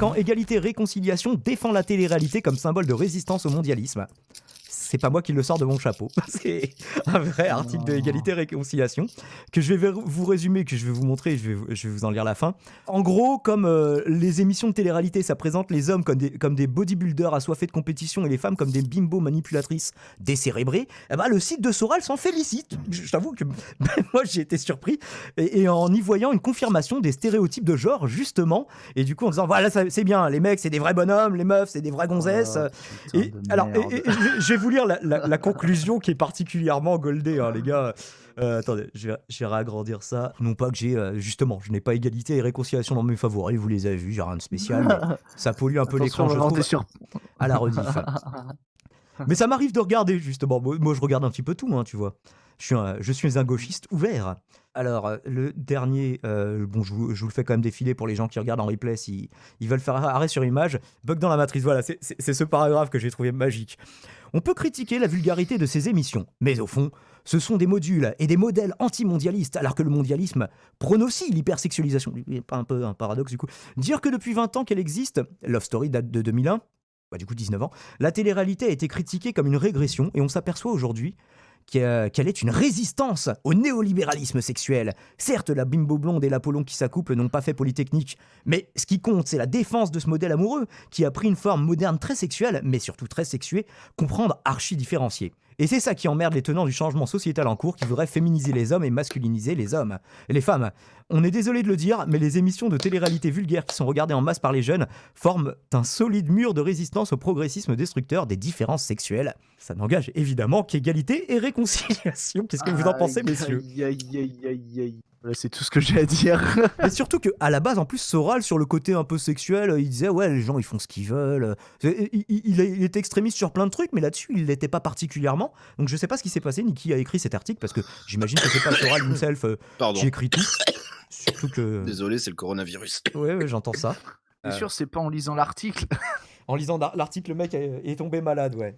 quand Égalité Réconciliation défend la télé-réalité comme symbole de résistance au mondialisme. C'est pas moi qui le sors de mon chapeau. C'est un vrai article de Égalité Réconciliation que je vais vous résumer, que je vais vous montrer, je vais vous en lire la fin. En gros, comme les émissions de télé-réalité, ça présente les hommes comme des bodybuilders assoiffés de compétition et les femmes comme des bimbos manipulatrices décérébrées, eh ben, le site de Soral s'en félicite. Je t'avoue que moi j'ai été surpris et en y voyant une confirmation des stéréotypes de genre justement, et du coup en disant voilà c'est bien, les mecs c'est des vrais bonhommes, les meufs c'est des vraies gonzesses. Et je vais vous lire la conclusion qui est particulièrement goldée, hein, les gars. Attendez, je vais réagrandir ça. Non pas que j'ai, justement, je n'ai pas égalité et réconciliation dans mes favoris, vous les avez vus, j'ai rien de spécial, mais ça pollue un peu l'écran, je trouve, à la rediff. Mais ça m'arrive de regarder, justement. Moi, je regarde un petit peu tout, hein, tu vois. Je suis un gauchiste ouvert. Alors, le dernier, bon, je vous le fais quand même défiler pour les gens qui regardent en replay s'ils veulent faire arrêt sur image. Bug dans la matrice, voilà, c'est ce paragraphe que j'ai trouvé magique. On peut critiquer la vulgarité de ces émissions, mais au fond, ce sont des modules et des modèles anti-mondialistes, alors que le mondialisme prône aussi l'hypersexualisation. Pas un peu un paradoxe du coup. Dire que depuis 20 ans qu'elle existe, Love Story date de 2001, du coup 19 ans, la télé-réalité a été critiquée comme une régression et on s'aperçoit aujourd'hui qu'elle est une résistance au néolibéralisme sexuel. Certes, la bimbo blonde et l'Apollon qui s'accouplent n'ont pas fait Polytechnique, mais ce qui compte, c'est la défense de ce modèle amoureux qui a pris une forme moderne très sexuelle, mais surtout très sexuée, comprendre archi différenciée. Et c'est ça qui emmerde les tenants du changement sociétal en cours qui voudraient féminiser les hommes et masculiniser les hommes. Et les femmes, on est désolé de le dire, mais les émissions de télé-réalité vulgaires qui sont regardées en masse par les jeunes forment un solide mur de résistance au progressisme destructeur des différences sexuelles. Ça n'engage évidemment qu'égalité et réconciliation. Qu'est-ce que vous en pensez, messieurs ? Voilà, c'est tout ce que j'ai à dire. Et surtout qu'à la base, en plus, Soral, sur le côté un peu sexuel, il disait ouais, les gens ils font ce qu'ils veulent. Il était extrémiste sur plein de trucs, mais là-dessus, il l'était pas particulièrement. Donc je sais pas ce qui s'est passé, ni qui a écrit cet article, parce que j'imagine que c'est pas Soral himself qui écrit tout. Surtout que. Désolé, c'est le coronavirus. Ouais, j'entends ça. Bien sûr, c'est pas en lisant l'article. En lisant l'article, le mec est tombé malade, ouais.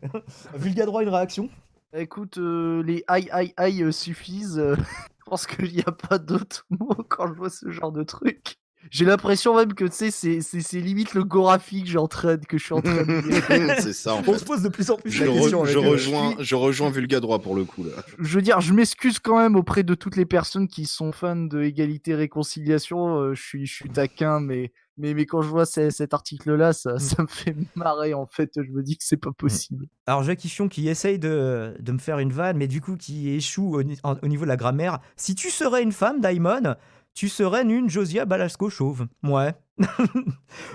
Vulgadroit, une réaction ? Écoute, les aïe suffisent. Je pense qu'il n'y a pas d'autres mots quand je vois ce genre de truc. J'ai l'impression même que tu sais, c'est limite le graphique que je suis en train de lire. C'est ça en fait. On se pose de plus en plus la question. Je rejoins Vulgadroit pour le coup là. Je veux dire, je m'excuse quand même auprès de toutes les personnes qui sont fans de Égalité Réconciliation. Je suis taquin, mais quand je vois cet article-là, ça me fait marrer en fait. Je me dis que c'est pas possible. Alors Jacques Hichion qui essaye de me faire une vanne, mais du coup qui échoue au niveau de la grammaire. Si tu serais une femme, Daimon, tu serais une Josia Balasco chauve. Ouais.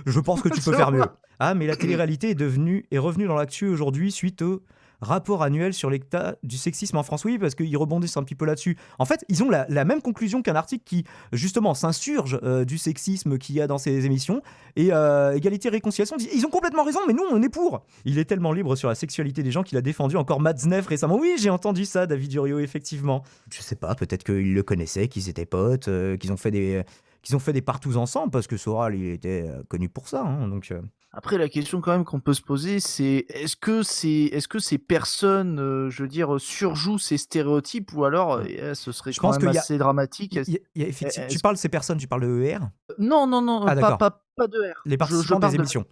Je pense que tu peux faire mieux. Ah, mais la télé-réalité est revenue dans l'actu aujourd'hui suite au rapport annuel sur l'état du sexisme en France. Oui, parce qu'ils rebondissent un petit peu là-dessus. En fait, ils ont la même conclusion qu'un article qui, justement, s'insurge du sexisme qu'il y a dans ces émissions. Et Égalité et Réconciliation disent ils ont complètement raison, mais nous, on est pour. Il est tellement libre sur la sexualité des gens qu'il a défendu encore Matzneff récemment. Oui, j'ai entendu ça, David Durieux, effectivement. Je sais pas, peut-être qu'ils le connaissaient, qu'ils étaient potes, qu'ils ont fait des partous ensemble, parce que Soral, il était connu pour ça. Hein, donc... Après, la question quand même qu'on peut se poser, c'est est-ce que ces personnes, je veux dire, surjouent ces stéréotypes ou alors ce serait quand même assez dramatique. Tu parles de ces personnes, tu parles de ER ? Non, pas de R. Les participants des émissions.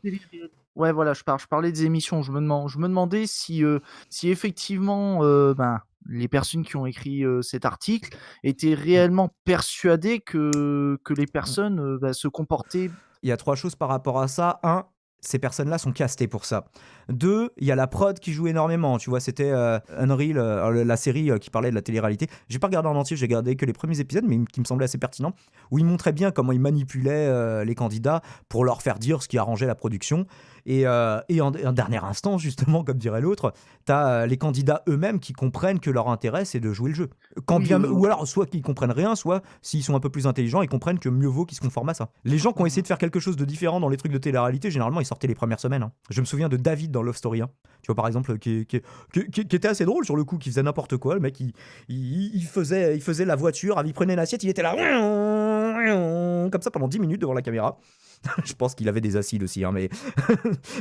Ouais, voilà, je parlais des émissions. Je me demandais si effectivement, les personnes qui ont écrit cet article étaient réellement persuadées que les personnes se comportaient. Il y a 3 choses par rapport à ça. 1, ces personnes-là sont castées pour ça. 2, il y a la prod qui joue énormément. Tu vois, c'était Unreal, la série qui parlait de la télé-réalité. J'ai pas regardé en entier, j'ai regardé que les premiers épisodes, mais qui me semblaient assez pertinents, où ils montraient bien comment ils manipulaient les candidats pour leur faire dire ce qui arrangeait la production. Et en dernier instant, justement, comme dirait l'autre, t'as les candidats eux-mêmes qui comprennent que leur intérêt, c'est de jouer le jeu. Ou alors, soit qu'ils comprennent rien, soit, s'ils sont un peu plus intelligents, ils comprennent que mieux vaut qu'ils se conforment à ça. Les gens qui ont essayé de faire quelque chose de différent dans les trucs de télé-réalité, généralement, ils sortaient les premières semaines. Hein. Je me souviens de David dans Love Story. Hein. Tu vois, par exemple, qui était assez drôle sur le coup, qui faisait n'importe quoi. Le mec, il faisait la voiture, il prenait l'assiette, il était là, comme ça pendant 10 minutes devant la caméra. Je pense qu'il avait des acides aussi, hein, mais...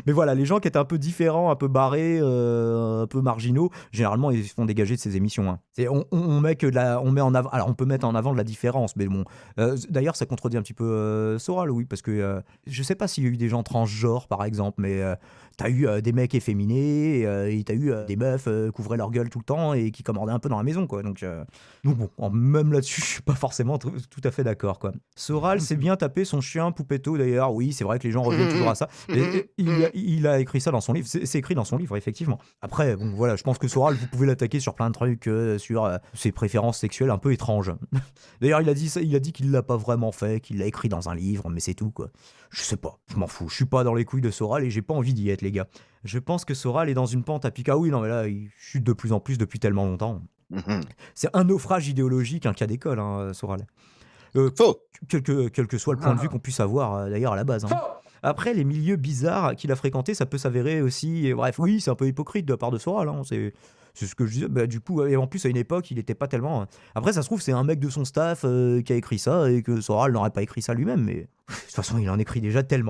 mais voilà, les gens qui étaient un peu différents, un peu barrés, un peu marginaux, généralement, ils se font dégager de ces émissions. Hein. On met que on met en avant... Alors, on peut mettre en avant de la différence, mais bon... d'ailleurs, ça contredit un petit peu Soral, oui, parce que je sais pas s'il y a eu des gens transgenres, par exemple, mais t'as eu des mecs efféminés, et t'as eu des meufs qui ouvraient leur gueule tout le temps et qui commandaient un peu dans la maison, quoi. Donc bon, même là-dessus, je suis pas forcément tout à fait d'accord, quoi. Soral s'est bien tapé son chien Poupetto, d'ailleurs. Oui, c'est vrai que les gens reviennent toujours à ça. Mais il a écrit ça dans son livre. C'est écrit dans son livre, effectivement. Après, bon, voilà, je pense que Soral, vous pouvez l'attaquer sur plein de trucs, sur ses préférences sexuelles un peu étranges. D'ailleurs, il a dit qu'il l'a pas vraiment fait, qu'il l'a écrit dans un livre, mais c'est tout, quoi. Je sais pas, je m'en fous. Je suis pas dans les couilles de Soral et j'ai pas envie d'y être, les gars. Je pense que Soral est dans une pente à pic. Ah oui, non, mais là, il chute de plus en plus depuis tellement longtemps. C'est un naufrage idéologique, un cas d'école, hein, Soral. Faux. Quel que soit le point de vue qu'on puisse avoir, d'ailleurs, à la base. Hein. Après, les milieux bizarres qu'il a fréquentés, ça peut s'avérer aussi... bref, oui, c'est un peu hypocrite de la part de Soral. Hein, c'est ce que je disais. Bah, du coup, et en plus, à une époque, il était pas tellement... Après, ça se trouve, c'est un mec de son staff qui a écrit ça, et que Soral n'aurait pas écrit ça lui-même, mais de toute façon, il en écrit déjà tellement.